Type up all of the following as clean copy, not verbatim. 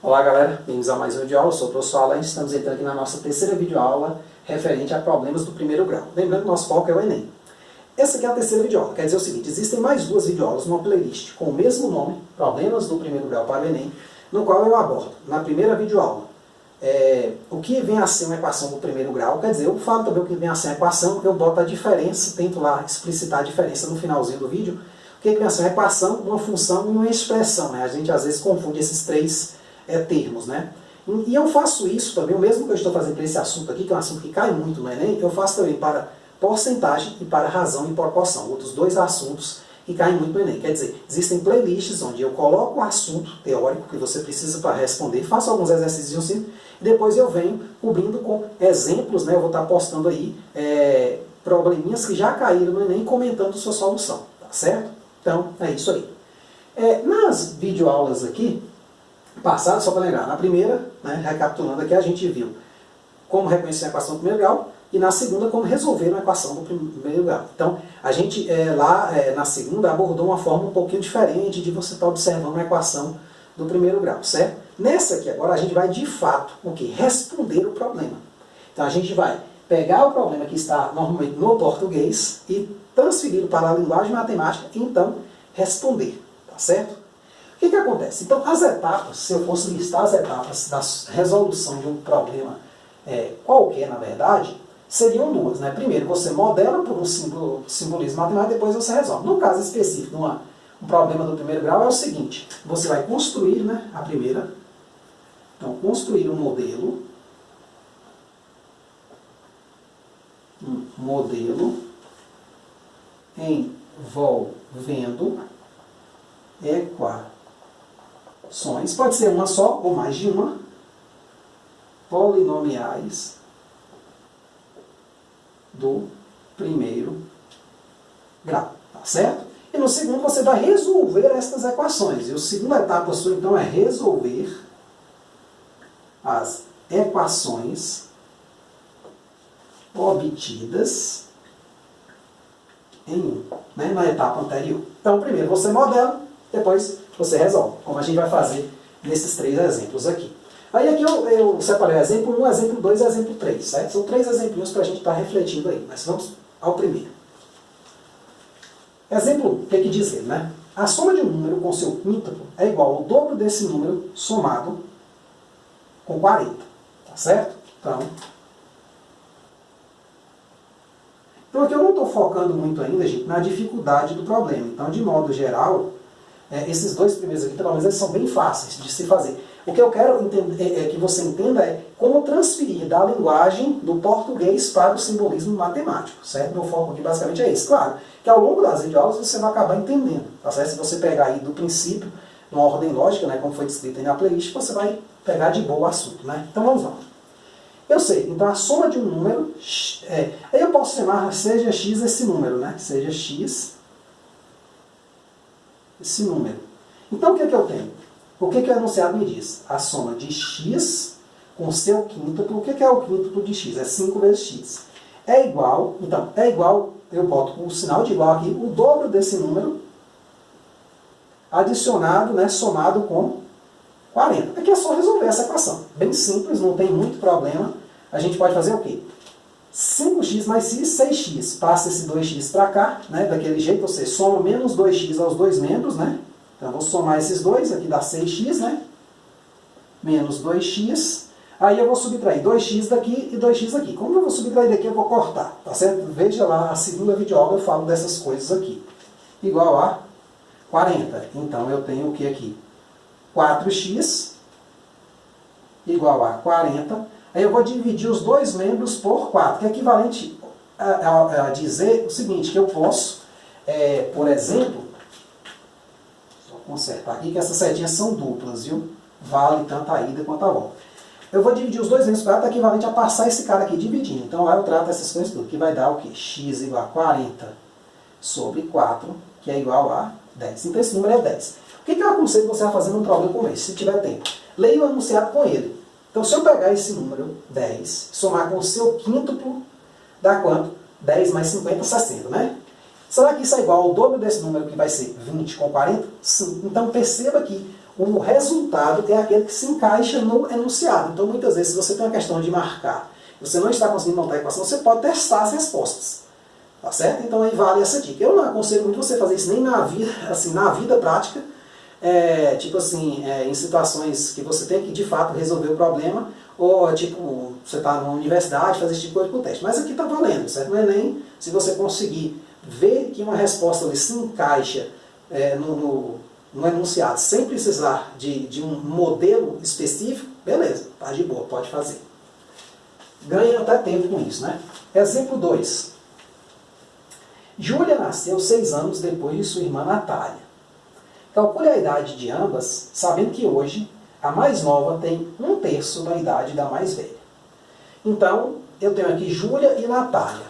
Olá galera, bem-vindos a mais uma videoaula, eu sou o professor Alan, estamos entrando aqui na nossa terceira videoaula referente a problemas do primeiro grau. Lembrando que o nosso foco é o Enem. Essa aqui é a terceira videoaula, quer dizer o seguinte, existem mais duas videoaulas numa playlist com o mesmo nome, Problemas do Primeiro Grau para o Enem, no qual eu abordo, na primeira videoaula, o que vem a ser uma equação do primeiro grau, quer dizer, eu falo também o que vem a ser uma equação, eu boto a diferença, tento lá explicitar a diferença no finalzinho do vídeo, o que vem a ser uma equação, uma função e uma expressão, né? A gente às vezes confunde esses três termos, né? E eu faço isso também, o mesmo que eu estou fazendo para esse assunto aqui, que é um assunto que cai muito no Enem, eu faço também para porcentagem e para razão e proporção, outros dois assuntos que caem muito no Enem. Quer dizer, existem playlists onde eu coloco o assunto teórico que você precisa para responder, faço alguns exercícios simples, e depois eu venho cobrindo com exemplos, né? Eu vou estar postando aí probleminhas que já caíram no Enem, comentando sua solução, tá certo? Então, é isso aí. Nas videoaulas aqui, passado, só para lembrar, na primeira, né, recapitulando aqui, a gente viu como reconhecer a equação do primeiro grau e na segunda como resolver uma equação do primeiro grau. Então, a gente na segunda abordou uma forma um pouquinho diferente de você estar observando uma equação do primeiro grau, certo? Nessa aqui agora a gente vai de fato o quê? Responder o problema. Então a gente vai pegar o problema que está normalmente no português e transferir para a linguagem matemática e então responder, tá certo? O que acontece? Então, as etapas, se eu fosse listar as etapas da resolução de um problema qualquer, na verdade, seriam duas, né? Primeiro, você modela por um simbolismo matemático, depois você resolve. No caso específico, um problema do primeiro grau é o seguinte, você vai construir, né, a primeira, então, construir um modelo envolvendo equações, pode ser uma só ou mais de uma, polinomiais do primeiro grau, tá certo? E no segundo você vai resolver estas equações. E a segunda etapa sua, então, é resolver as equações obtidas na etapa anterior. Então, primeiro você modela, depois você resolve, como a gente vai fazer nesses três exemplos aqui. Aí aqui eu separei o exemplo 1, exemplo 2 e exemplo 3, certo? São três exemplinhos para a gente estar refletindo aí, mas vamos ao primeiro. Exemplo 1, o que diz ele, né? A soma de um número com seu quíntuplo é igual ao dobro desse número somado com 40, tá certo? Então aqui eu não estou focando muito ainda, gente, na dificuldade do problema. Então, de modo geral, esses dois primeiros aqui, pelo menos, eles são bem fáceis de se fazer. O que eu quero que você entenda é como transferir da linguagem do português para o simbolismo matemático, certo? Meu foco aqui basicamente é esse. Claro, que ao longo das videoaulas você vai acabar entendendo, tá certo? Se você pegar aí do princípio, numa ordem lógica, né, como foi descrito aí na playlist, você vai pegar de boa o assunto, né? Então vamos lá. Eu sei, então a soma de um número, aí eu posso chamar, seja x esse número, né? Seja x esse número. Então o que eu tenho? O que o enunciado me diz? A soma de x com seu quíntuplo. O que é o quíntuplo de x? É 5 vezes x. É igual, então, eu boto o sinal de igual aqui, o dobro desse número, adicionado, né, somado com 40. Aqui é só resolver essa equação. Bem simples, não tem muito problema. A gente pode fazer o quê? 5x mais x, 6x. Passa esse 2x para cá, né, daquele jeito, você soma menos 2x aos dois membros, né? Então, eu vou somar esses dois, aqui dá 6x, né? Menos 2x. Aí eu vou subtrair 2x daqui e 2x daqui. Como eu vou subtrair daqui, eu vou cortar, tá certo? Veja lá, a segunda videoaula eu falo dessas coisas aqui. Igual a 40. Então, eu tenho o que aqui? 4x igual a 40. Aí eu vou dividir os dois membros por 4, que é equivalente a dizer o seguinte, que eu posso, por exemplo, só consertar aqui, que essas setinhas são duplas, viu? Vale tanto a ida quanto a volta. Eu vou dividir os dois membros por 4, é equivalente a passar esse cara aqui dividindo. Então lá eu trato essas coisas tudo, que vai dar o quê? X igual a 40 sobre 4, que é igual a 10. Então esse número é 10. O que eu aconselho você a fazer num problema como esse, se tiver tempo? Leia o enunciado com ele. Então, se eu pegar esse número, 10, somar com o seu quíntuplo, dá quanto? 10 mais 50, 60, né? Será que isso é igual ao dobro desse número, que vai ser 20 com 40? Sim. Então perceba que o resultado é aquele que se encaixa no enunciado. Então muitas vezes, se você tem uma questão de marcar, você não está conseguindo montar a equação, você pode testar as respostas. Tá certo? Então aí vale essa dica. Eu não aconselho muito você fazer isso nem na vida, assim, na vida prática, tipo assim, em situações que você tem que de fato resolver o problema, ou tipo, você está numa universidade, fazer esse tipo de coisa com teste. Mas aqui está valendo, certo? No Enem, se você conseguir ver que uma resposta ali se encaixa no enunciado, sem precisar de um modelo específico, beleza, tá de boa, pode fazer. Ganha até tempo com isso, né? Exemplo 2. Júlia nasceu 6 anos depois de sua irmã Natália. Calcule a idade de ambas, sabendo que hoje a mais nova tem 1/3 da idade da mais velha. Então, eu tenho aqui Júlia e Natália.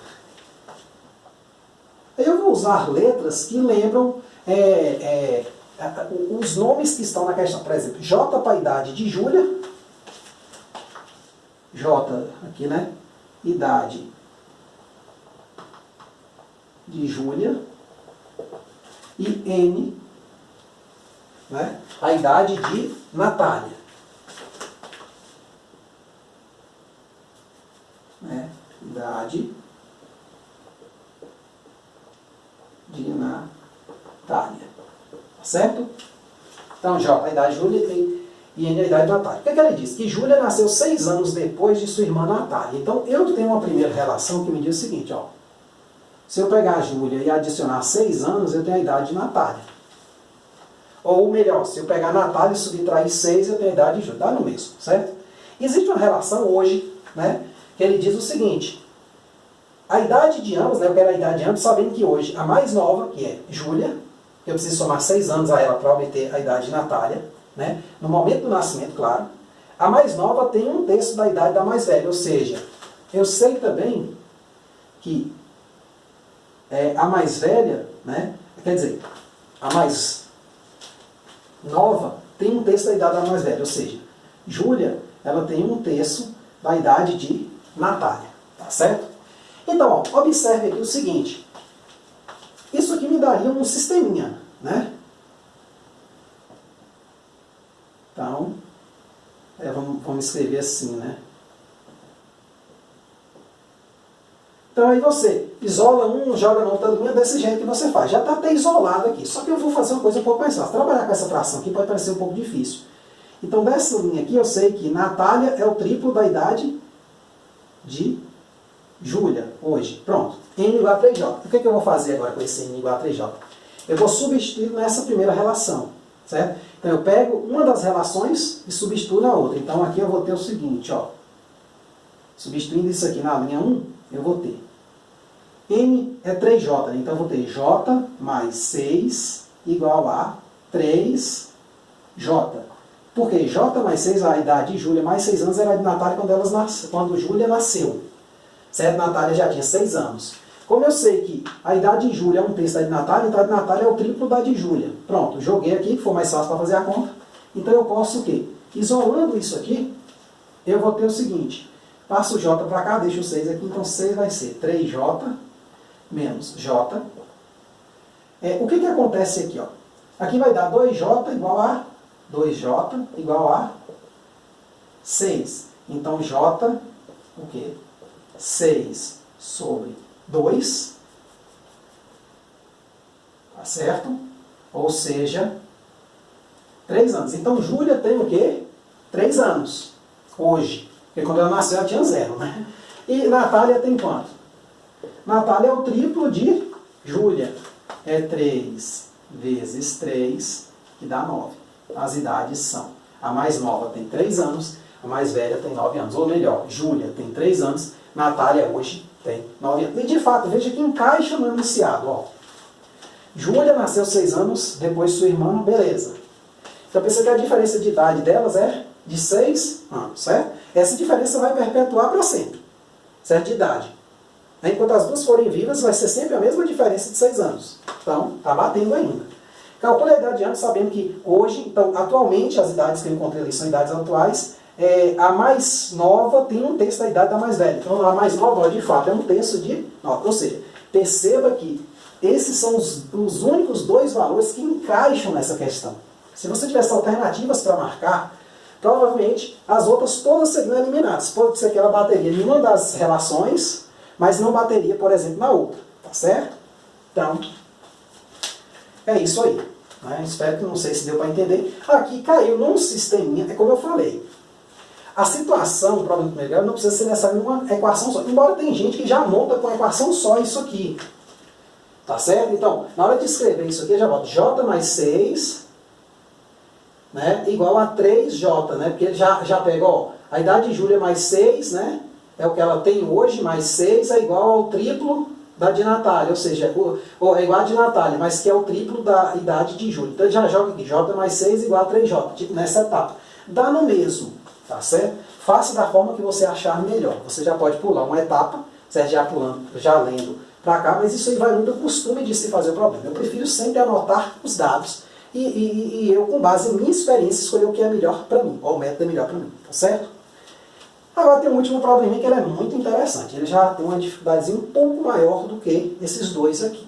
Eu vou usar letras que lembram os nomes que estão na questão. Por exemplo, J para a idade de Júlia. J aqui, né? Idade de Júlia. E N, né? A idade de Natália. Né? Idade de Natália. Tá certo? Então, J, a idade de Júlia e N, a idade de Natália. O que é que ele diz? Que Júlia nasceu 6 anos depois de sua irmã Natália. Então, eu tenho uma primeira relação que me diz o seguinte, ó. Se eu pegar a Júlia e adicionar 6 anos, eu tenho a idade de Natália. Ou melhor, se eu pegar a Natália e subtrair 6, eu tenho a idade de Júlia. Dá no mesmo, certo? Existe uma relação hoje, né, que ele diz o seguinte. A idade de ambos, né, eu quero a idade de ambos, sabendo que hoje a mais nova, que é Júlia, eu preciso somar 6 anos a ela para obter a idade de Natália, né, no momento do nascimento, claro. A mais nova tem 1/3 da idade da mais velha, ou seja, eu sei também que a mais velha, né, quer dizer, a mais nova tem 1/3 da idade da mais velha, ou seja, Júlia, ela tem 1/3 da idade de Natália, tá certo? Então, ó, observe aqui o seguinte, isso aqui me daria um sisteminha, né? Então, vamos escrever assim, né? Então aí você isola um, joga na outra linha, desse jeito que você faz. Já está até isolado aqui. Só que eu vou fazer uma coisa um pouco mais fácil. Trabalhar com essa fração aqui pode parecer um pouco difícil. Então dessa linha aqui eu sei que Natália é o triplo da idade de Júlia, hoje. Pronto. N igual a 3J. O que eu vou fazer agora com esse N igual a 3J? Eu vou substituir nessa primeira relação. Certo? Então eu pego uma das relações e substituo na outra. Então aqui eu vou ter o seguinte, ó. Substituindo isso aqui na linha 1, eu vou ter N é 3J, né? Então eu vou ter J mais 6 igual a 3J. Porque J mais 6, a idade de Júlia mais 6 anos era de Natália quando Júlia nasceu. Certo? Natália já tinha 6 anos. Como eu sei que a idade de Júlia é 1/3 da de Natália, então a de Natália é o triplo da de Júlia. Pronto, joguei aqui, que for mais fácil para fazer a conta. Então eu posso o quê? Isolando isso aqui, eu vou ter o seguinte. Passo o J para cá, deixo o 6 aqui, então 6 vai ser 3J menos J. O que acontece aqui? Ó? Aqui vai dar 2J igual a 6. Então J, o quê? 6 sobre 2. Tá certo? Ou seja, 3 anos. Então Júlia tem o quê? 3 anos. Hoje. Porque quando ela nasceu ela tinha 0, né? E Natália tem quanto? Natália é o triplo de Júlia. É 3 vezes 3, que dá 9. As idades são, a mais nova tem 3 anos, a mais velha tem 9 anos. Ou melhor, Júlia tem 3 anos, Natália hoje tem 9 anos. E de fato, veja que encaixa no enunciado. Ó. Júlia nasceu 6 anos, depois sua irmã, beleza. Então pensa que a diferença de idade delas é de 6 anos, certo? Essa diferença vai perpetuar para sempre, certo? De idade. Enquanto as duas forem vivas, vai ser sempre a mesma diferença de 6 anos. Então, está batendo ainda. Calcule a idade de ambos, sabendo que hoje, então, atualmente, as idades que eu encontrei ali são idades atuais, a mais nova tem 1/3 da idade da mais velha. Então, a mais nova, de fato, é 1/3 de 9. Ou seja, perceba que Esses são os únicos dois valores que encaixam nessa questão. Se você tivesse alternativas para marcar, provavelmente as outras todas seriam eliminadas. Pode ser que ela bateria em uma das relações, mas não bateria, por exemplo, na outra. Tá certo? Então, é isso aí. Né? Espero que não sei se deu para entender. Aqui caiu num sisteminha, é como eu falei. A situação do problema do primeiro grau não precisa ser necessariamente uma equação só. Embora tem gente que já monta com equação só isso aqui. Tá certo? Então, na hora de escrever isso aqui, eu já boto J mais 6, né, igual a 3J, né? Porque ele já pega, ó, a idade de Júlia mais 6, né? É o que ela tem hoje, mais 6 é igual ao triplo da de Natália, ou seja, é igual a de Natália, mas que é o triplo da idade de Júlia. Então ele já joga aqui, J mais 6 igual a 3J, tipo nessa etapa. Dá no mesmo, tá certo? Faça da forma que você achar melhor. Você já pode pular uma etapa, certo? Já pulando, já lendo para cá, mas isso aí vai muito do costume de se fazer o problema. Eu prefiro sempre anotar os dados e eu, com base em minha experiência, escolher o que é melhor para mim, ou o método é melhor para mim, tá certo? Agora tem um último probleminha que ele é muito interessante. Ele já tem uma dificuldade um pouco maior do que esses dois aqui,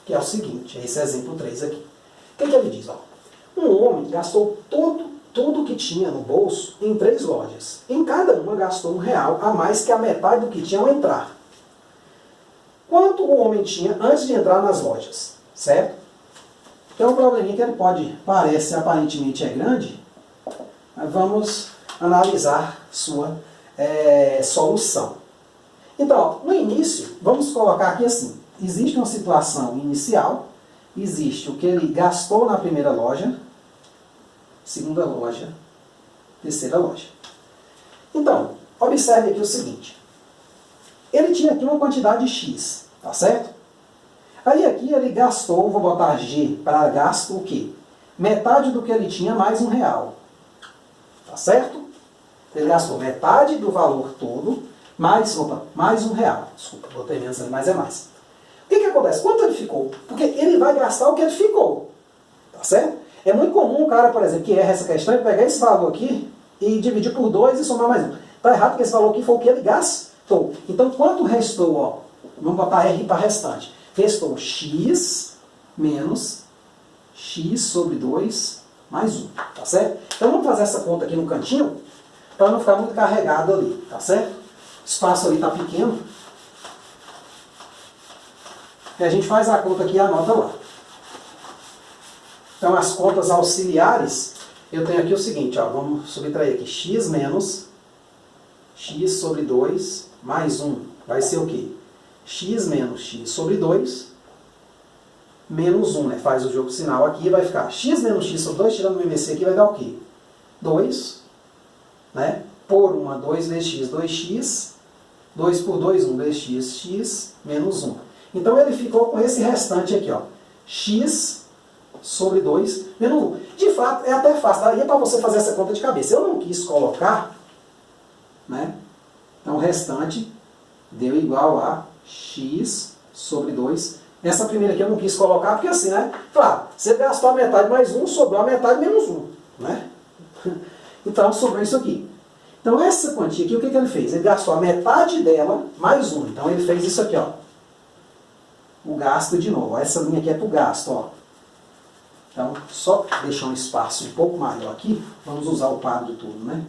que é o seguinte, esse exemplo 3 aqui. O que ele diz? Ó, um homem gastou tudo que tinha no bolso em 3 lojas. Em cada uma gastou R$1 a mais que a metade do que tinha ao entrar. Quanto o homem tinha antes de entrar nas lojas? Certo? Tem um probleminha que ele parece aparentemente é grande, mas vamos analisar sua solução. Então, no início, vamos colocar aqui assim, existe uma situação inicial, existe o que ele gastou na primeira loja, segunda loja, terceira loja. Então, observe aqui o seguinte, ele tinha aqui uma quantidade X, tá certo? Aí aqui ele gastou, vou botar G para gasto o quê? Metade do que ele tinha mais R$1, tá certo? Ele gastou metade do valor todo, mais R$1. Desculpa, botei menos ali, mas é mais. O que acontece? Quanto ele ficou? Porque ele vai gastar o que ele ficou. Tá certo? É muito comum o cara, por exemplo, que erra essa questão, ele pegar esse valor aqui e dividir por 2 e somar mais 1. Está errado porque esse valor aqui foi o que ele gastou. Então, quanto restou? Ó, vamos botar R para restante. Restou X menos X sobre 2 mais 1. Tá certo? Então, vamos fazer essa conta aqui no cantinho, para não ficar muito carregado ali, tá certo? O espaço ali está pequeno. E a gente faz a conta aqui e anota lá. Então, as contas auxiliares, eu tenho aqui o seguinte, ó, vamos subtrair aqui, x menos x sobre 2 mais 1. Vai ser o quê? X menos x sobre 2 menos 1, né? Faz o jogo sinal aqui e vai ficar x menos x sobre 2, tirando o MMC aqui, vai dar o quê? 2, né? Por 1, 2 vezes x, 2x, 2 por 2, 1 vezes x, x menos 1. Então ele ficou com esse restante aqui, ó, x sobre 2 menos 1. De fato, é até fácil, daria para você fazer essa conta de cabeça. Eu não quis colocar, né? Então o restante deu igual a x sobre 2. Essa primeira aqui eu não quis colocar, porque assim, né? Claro, você gastou a metade mais 1, sobrou a metade menos 1, né? Então sobrou isso aqui. Então essa quantia aqui, o que ele fez? Ele gastou a metade dela mais 1. Então ele fez isso aqui, ó. O gasto de novo. Essa linha aqui é para o gasto, ó. Então, só deixar um espaço um pouco maior aqui, vamos usar o quadro todo, né?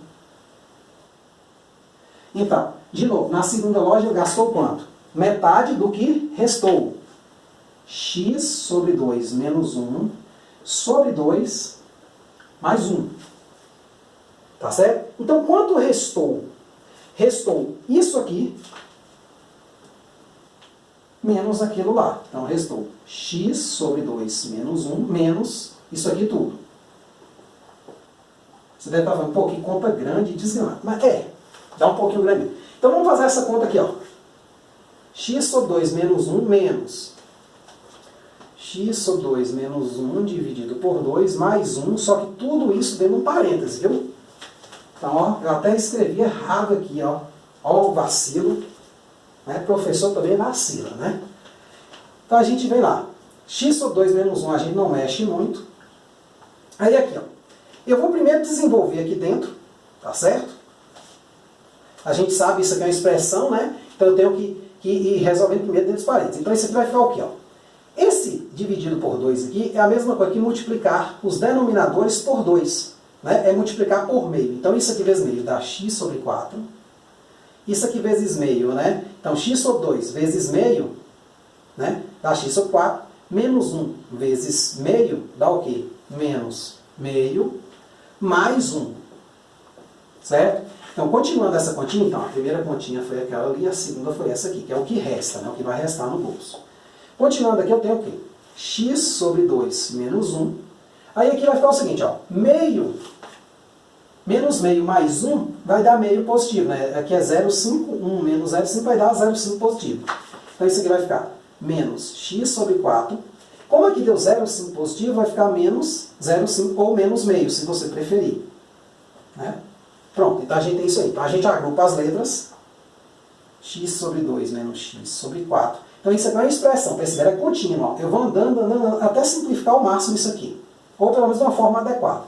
Então, de novo, na segunda loja ele gastou quanto? Metade do que restou. X sobre 2 menos 1 sobre 2 mais 1. Tá certo? Então, quanto restou? Restou isso aqui menos aquilo lá. Então, restou x sobre 2 menos 1 menos isso aqui tudo. Você deve estar falando, pô, que conta grande e desgramada. Mas dá um pouquinho grande. Então, vamos fazer essa conta aqui, ó. X sobre 2 menos 1 menos x sobre 2 menos 1 dividido por 2 mais 1, só que tudo isso dentro de um parêntese, viu? Então, ó, eu até escrevi errado aqui, ó. Ó o vacilo. Né? Professor também vacila, né? Então a gente vem lá. X sobre 2 menos 1 a gente não mexe muito. Aí aqui, ó. Eu vou primeiro desenvolver aqui dentro, tá certo? A gente sabe isso aqui é uma expressão, né? Então eu tenho que ir resolvendo primeiro dentro dos parênteses. Então isso aqui vai ficar o quê, ó? Esse dividido por 2 aqui é a mesma coisa que multiplicar os denominadores por 2. Né? É multiplicar por meio. Então isso aqui vezes meio dá x sobre 4. Isso aqui vezes meio, né? Então x sobre 2 vezes meio, né? Dá x sobre 4. Menos 1 vezes meio dá o quê? Menos meio mais 1. Certo? Então, continuando essa continha, então, a primeira continha foi aquela ali, a segunda foi essa aqui, que é o que resta, né? O que vai restar no bolso. Continuando aqui, eu tenho o quê? X sobre 2 menos 1. Aí aqui vai ficar o seguinte, ó, meio, menos meio mais 1 vai dar meio positivo, né? Aqui é 0,5, 1 menos 0,5 vai dar 0,5 positivo. Então isso aqui vai ficar menos x sobre 4. Como aqui deu 0,5 positivo, vai ficar menos 0,5 ou menos meio, se você preferir. Né? Pronto, então a gente tem isso aí. Então a gente agrupa as letras, x sobre 2 menos x sobre 4. Então isso aqui é uma expressão, perceberam? É contínua. Eu vou andando, até simplificar ao máximo isso aqui. Ou pelo menos de uma forma adequada.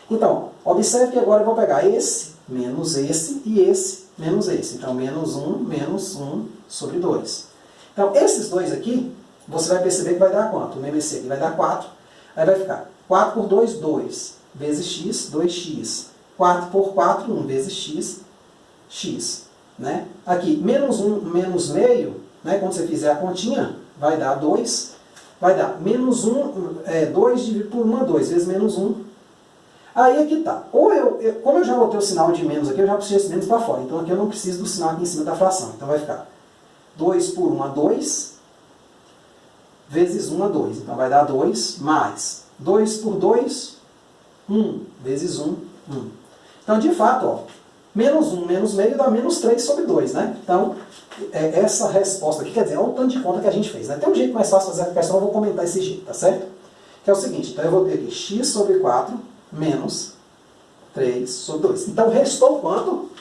Então, observe que agora eu vou pegar esse menos esse e esse menos esse. Então, menos 1 sobre 2. Então, esses dois aqui, você vai perceber que vai dar quanto? O MBC aqui vai dar 4. Aí vai ficar 4 por 2, 2. Vezes x, 2x. 4 por 4, 1 vezes x, x. Né? Aqui, menos 1 menos meio, né? Quando você fizer a continha, vai dar 2. Vai dar menos 2 dividido por 1, 2 vezes menos 1. Aí aqui tá. Ou como eu já botei o sinal de menos aqui, eu já preciso esse menos para fora. Então aqui eu não preciso do sinal aqui em cima da fração. Então vai ficar 2 por 1 2 vezes 1 2. Então vai dar 2 mais 2 por 2, 1 vezes 1, 1. Então de fato, ó, menos 1 menos meio dá menos 3 sobre 2. Né? Então essa resposta aqui, quer dizer, olha o tanto de conta que a gente fez. Né? Tem um jeito mais fácil de fazer a questão, eu vou comentar esse jeito, tá certo? Que é o seguinte, então eu vou ter aqui x sobre 4 menos 3 sobre 2. Então, restou quanto?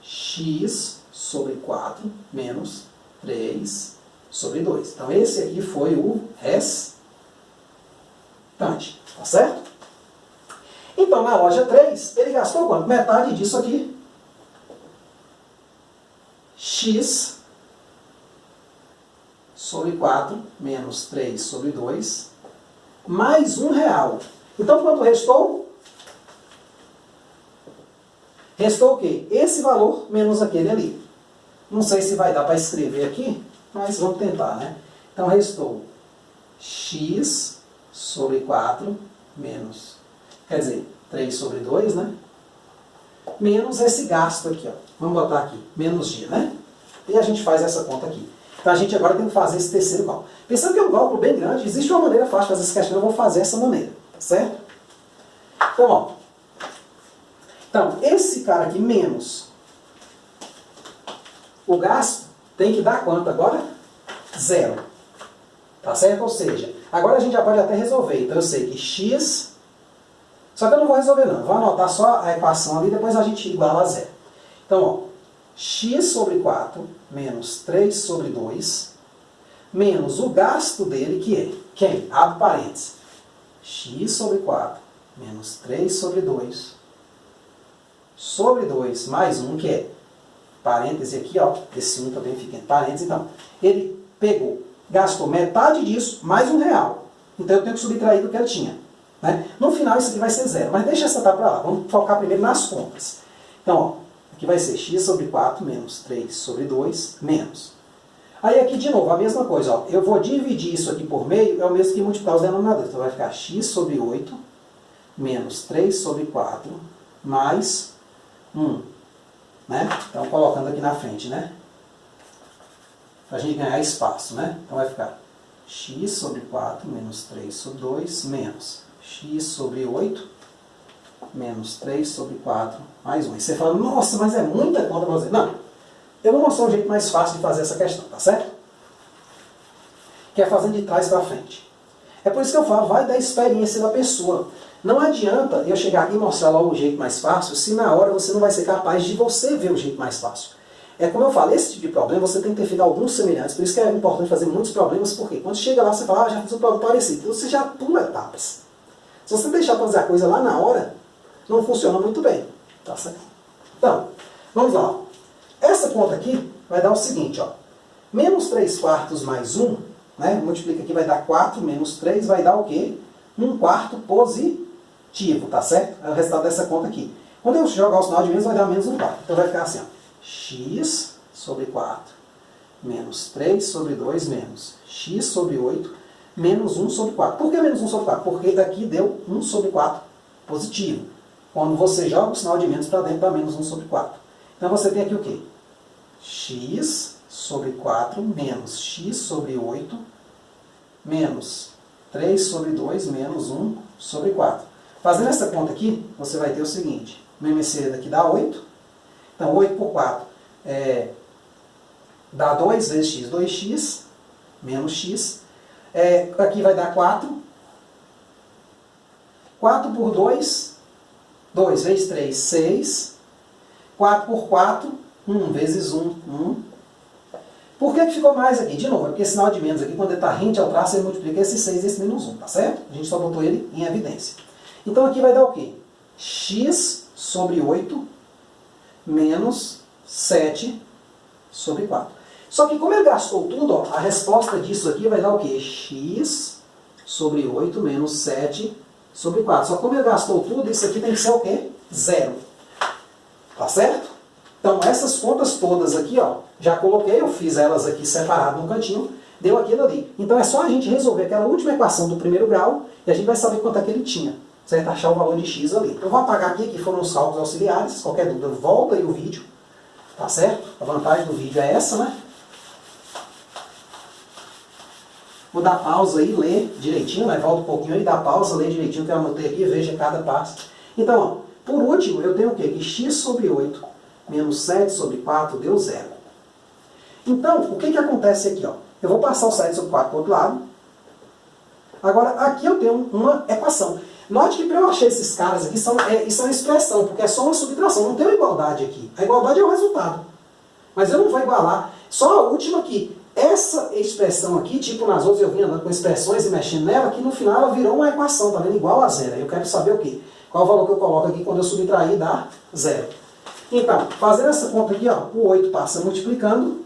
X sobre 4 menos 3 sobre 2. Então, esse aqui foi o restante. Tá certo? Então, na loja 3, ele gastou quanto? Metade disso aqui. X sobre 4 menos 3 sobre 2 mais R$1. Então, quanto restou? Restou o quê? Esse valor menos aquele ali. Não sei se vai dar para escrever aqui, mas vamos tentar, né? Então, restou x sobre 4 menos, quer dizer, 3 sobre 2, né? Menos esse gasto aqui, ó. Vamos botar aqui, menos g, né? E a gente faz essa conta aqui. Então, a gente agora tem que fazer esse terceiro cálculo. Pensando que é um cálculo bem grande, existe uma maneira fácil de fazer essa questão, eu vou fazer essa maneira, certo? Então, ó. Então, esse cara aqui menos o gasto tem que dar quanto agora? 0. Tá certo? Ou seja, agora a gente já pode até resolver. Então, eu sei que x... Só que eu não vou resolver, não. Eu vou anotar só a equação ali, depois a gente iguala a 0. Então, ó. X sobre 4 menos 3 sobre 2 menos o gasto dele, que é quem? Abre parênteses. X sobre 4 menos 3 sobre 2 sobre 2 mais 1, que é parêntese aqui, ó. Esse 1 também fica em parênteses. Então, ele pegou, gastou metade disso mais R$1. Então, eu tenho que subtrair do que ele tinha. Né? No final, isso aqui vai ser 0. Mas deixa essa tá para lá. Vamos focar primeiro nas contas. Então, ó. Aqui vai ser x sobre 4 menos 3 sobre 2 menos. Aí aqui de novo, a mesma coisa. Ó. Eu vou dividir isso aqui por meio, é o mesmo que multiplicar os denominadores. Então vai ficar x sobre 8 menos 3 sobre 4 mais 1. Né? Então colocando aqui na frente, né? Para a gente ganhar espaço. Né? Então vai ficar x sobre 4 menos 3 sobre 2 menos x sobre 8 menos 3 sobre 4 mais 1. E você fala, nossa, mas é muita conta para fazer. Não, eu vou mostrar um jeito mais fácil de fazer essa questão, tá certo? Que é fazendo de trás para frente. É por isso que eu falo, vai da experiência da pessoa. Não adianta eu chegar aqui e mostrar logo o jeito mais fácil, se na hora você não vai ser capaz de você ver o jeito mais fácil. É como eu falo, esse tipo de problema você tem que ter feito alguns semelhantes, por isso que é importante fazer muitos problemas, porque quando chega lá você fala, já fiz um problema parecido, então você já pula etapas. Se você deixar para fazer a coisa lá na hora, não funciona muito bem, tá certo? Então, vamos lá. Essa conta aqui vai dar o seguinte, ó. Menos 3 quartos mais 1 né? Multiplica aqui, vai dar 4 menos 3, vai dar o quê? 1/4 positivo, tá certo? É o resultado dessa conta aqui. Quando eu jogar o sinal de menos, vai dar menos 1/4. Então vai ficar assim, ó, x sobre 4 menos 3 sobre 2 menos x sobre 8 menos 1 sobre 4. Por que menos 1 sobre 4? Porque daqui deu 1 sobre 4 positivo. Quando você joga o sinal de menos para dentro, dá menos 1 sobre 4. Então você tem aqui o quê? X sobre 4 menos x sobre 8 menos 3 sobre 2 menos 1 sobre 4. Fazendo essa conta aqui, você vai ter o seguinte. O MMC daqui dá 8. Então 8 por 4 dá 2 vezes x, 2x menos x. Aqui vai dar 4. 4 por 2, 2 vezes 3, 6. 4 por 4, 1 vezes 1, 1. Por que ficou mais aqui? De novo, é porque esse sinal de menos aqui, quando ele está rente ao traço, ele multiplica esse 6 e esse menos 1, tá certo? A gente só botou ele em evidência. Então aqui vai dar o quê? X sobre 8 menos 7 sobre 4. Só que como ele gastou tudo, ó, a resposta disso aqui vai dar o quê? X sobre 8 menos 7 sobre 4. Só que como ele gastou tudo, isso aqui tem que ser o quê? 0. Tá certo? Então essas contas todas aqui, ó, já coloquei, eu fiz elas aqui separadas no cantinho, deu aquilo ali. Então é só a gente resolver aquela última equação do primeiro grau e a gente vai saber quanto é que ele tinha. Certo? Achar o valor de x ali. Eu vou apagar aqui, que foram os cálculos auxiliares. Qualquer dúvida, volta aí o vídeo. Tá certo? A vantagem do vídeo é essa, né? Vou dar pausa aí, ler direitinho, né? Volta um pouquinho aí, dá pausa, lê direitinho, que eu anotei aqui, veja cada passo. Então, ó, por último, eu tenho o quê? Que x sobre 8 menos 7 sobre 4 deu 0. Então, o que acontece aqui, ó? Eu vou passar o 7 sobre 4 para o outro lado. Agora, aqui eu tenho uma equação. Note que para eu achar esses caras aqui, isso é uma expressão, porque é só uma subtração, não tem uma igualdade aqui. A igualdade é o resultado. Mas eu não vou igualar. Só a última aqui. Essa expressão aqui, tipo nas outras eu vim andando com expressões e mexendo nela, que no final ela virou uma equação, tá vendo? Igual a zero. Eu quero saber o quê? Qual o valor que eu coloco aqui quando eu subtrair dá 0. Então, fazendo essa conta aqui, ó, o 8 passa multiplicando,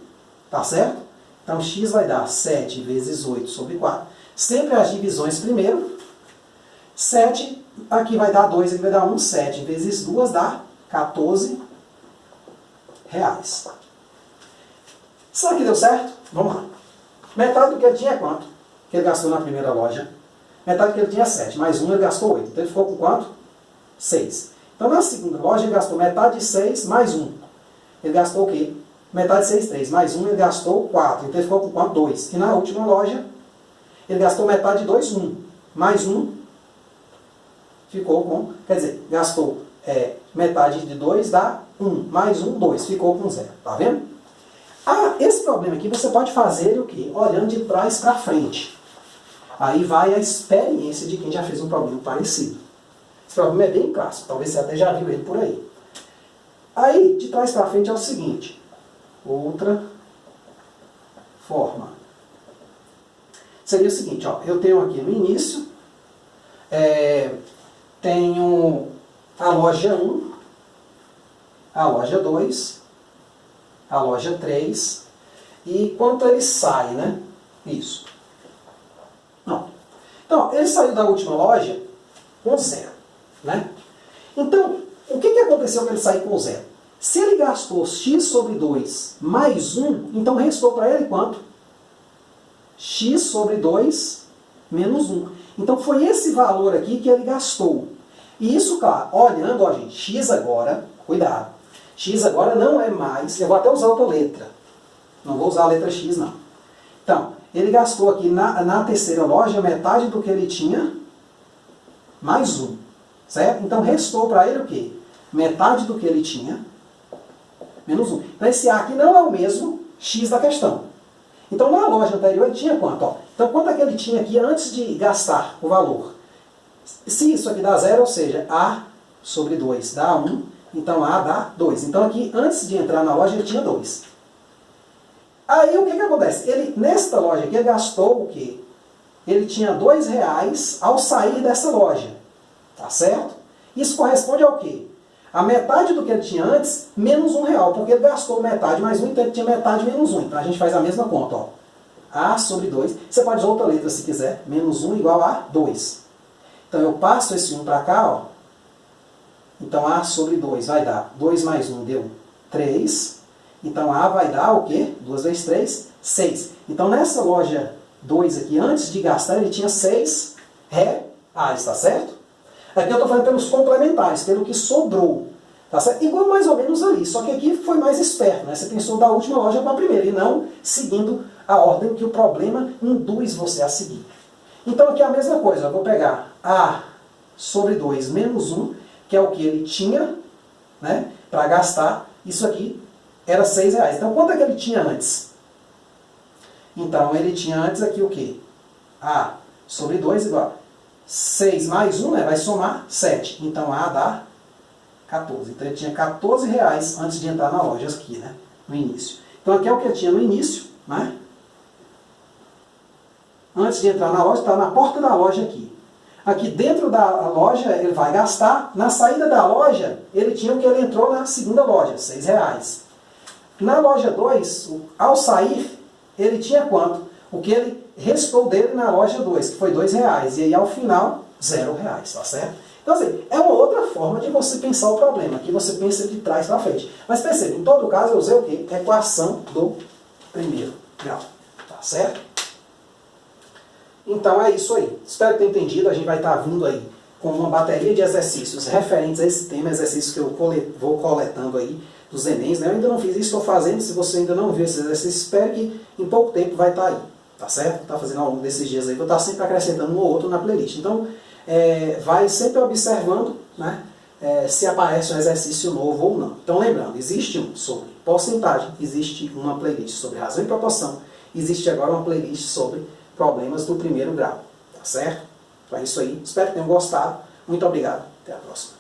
tá certo? Então x vai dar 7 vezes 8 sobre 4. Sempre as divisões primeiro. 7, aqui vai dar 2, aqui vai dar 1. 7 vezes 2 dá 14 reais. Será que deu certo? Vamos lá. Metade do que ele tinha é quanto? Que ele gastou na primeira loja. Metade do que ele tinha é 7, mais 1 ele gastou 8. Então ele ficou com quanto? 6. Então na segunda loja ele gastou metade de 6 mais 1. Ele gastou o quê? Metade de 6, 3. Mais 1 ele gastou 4. Então ele ficou com quanto? 2. E na última loja ele gastou metade de 2, 1. Mais 1 ficou com... Quer dizer, gastou metade de 2 dá 1. Mais 1, 2. Ficou com 0. Tá vendo? Ah, esse problema aqui você pode fazer o quê? Olhando de trás para frente. Aí vai a experiência de quem já fez um problema parecido. Esse problema é bem clássico. Talvez você até já viu ele por aí. Aí, de trás para frente é o seguinte. Outra forma. Seria o seguinte, ó. Eu tenho aqui no início, tenho a loja 1, a loja 2, a loja 3, e quanto ele sai, né? Isso. Não. Então, ele saiu da última loja com 0, né? Então, o que aconteceu que ele saiu com 0? Se ele gastou x sobre 2 mais 1, então restou para ele quanto? X sobre 2 menos 1. Então foi esse valor aqui que ele gastou. E isso, claro, olhando, ó, gente, x agora, cuidado, x agora não é mais, eu vou até usar outra letra, não vou usar a letra x não. Então, ele gastou aqui na terceira loja metade do que ele tinha, mais 1, certo? Então restou para ele o quê? Metade do que ele tinha, menos 1. Então esse A aqui não é o mesmo x da questão. Então na loja anterior ele tinha quanto? Ó, então quanto é que ele tinha aqui antes de gastar o valor? Se isso aqui dá 0, ou seja, A sobre 2 dá 1, então A dá 2. Então aqui, antes de entrar na loja, ele tinha 2. Aí o que acontece? Ele, nesta loja aqui, ele gastou o quê? Ele tinha R$2 ao sair dessa loja. Tá certo? Isso corresponde ao quê? A metade do que ele tinha antes, menos R$1, porque ele gastou metade mais 1, então ele tinha metade menos 1. Então a gente faz a mesma conta, ó. A sobre 2. Você pode usar outra letra se quiser. Menos 1 igual a 2. Então eu passo esse 1 para cá, ó. Então A sobre 2 vai dar 2 mais 1 deu 3. Então A vai dar o quê? 2 vezes 3, 6. Então nessa loja 2 aqui, antes de gastar, ele tinha 6 reais, tá certo? Aqui eu estou falando pelos complementares, pelo que sobrou. Tá certo? Igual mais ou menos ali, só que aqui foi mais esperto, né? Você pensou da última loja para a primeira e não seguindo a ordem que o problema induz você a seguir. Então aqui é a mesma coisa, eu vou pegar A sobre 2 menos 1, que é o que ele tinha, né, para gastar. Isso aqui era 6 reais. Então quanto é que ele tinha antes? Então ele tinha antes aqui o quê? A sobre 2 igual a 6 mais 1, né, vai somar 7. Então A dá 14. Então ele tinha 14 reais antes de entrar na loja aqui, né? No início. Então aqui é o que ele tinha no início, né? Antes de entrar na loja, está na porta da loja aqui. Aqui dentro da loja ele vai gastar. Na saída da loja, ele tinha o que ele entrou na segunda loja, 6 reais. Na loja 2, ao sair, ele tinha quanto? O que ele restou dele na loja 2, que foi 2 reais. E aí ao final, 0 reais, tá certo? Então, assim, é uma outra forma de você pensar o problema. Aqui você pensa de trás para frente. Mas perceba, em todo caso, eu usei o quê? Equação do primeiro grau. Tá certo? Então é isso aí. Espero que tenha entendido. A gente vai estar vindo aí com uma bateria de exercícios referentes a esse tema, exercícios que eu vou coletando aí dos Enems. Né? Eu ainda não fiz isso, estou fazendo. Se você ainda não viu esses exercícios, espero que em pouco tempo vai estar aí. Tá certo? Está fazendo ao longo desses dias aí. Vou estar sempre acrescentando um ou outro na playlist. Então, vai sempre observando, né, se aparece um exercício novo ou não. Então lembrando, existe um sobre porcentagem, existe uma playlist sobre razão e proporção, existe agora uma playlist sobre problemas do primeiro grau. Tá certo? Então é isso aí. Espero que tenham gostado. Muito obrigado. Até a próxima.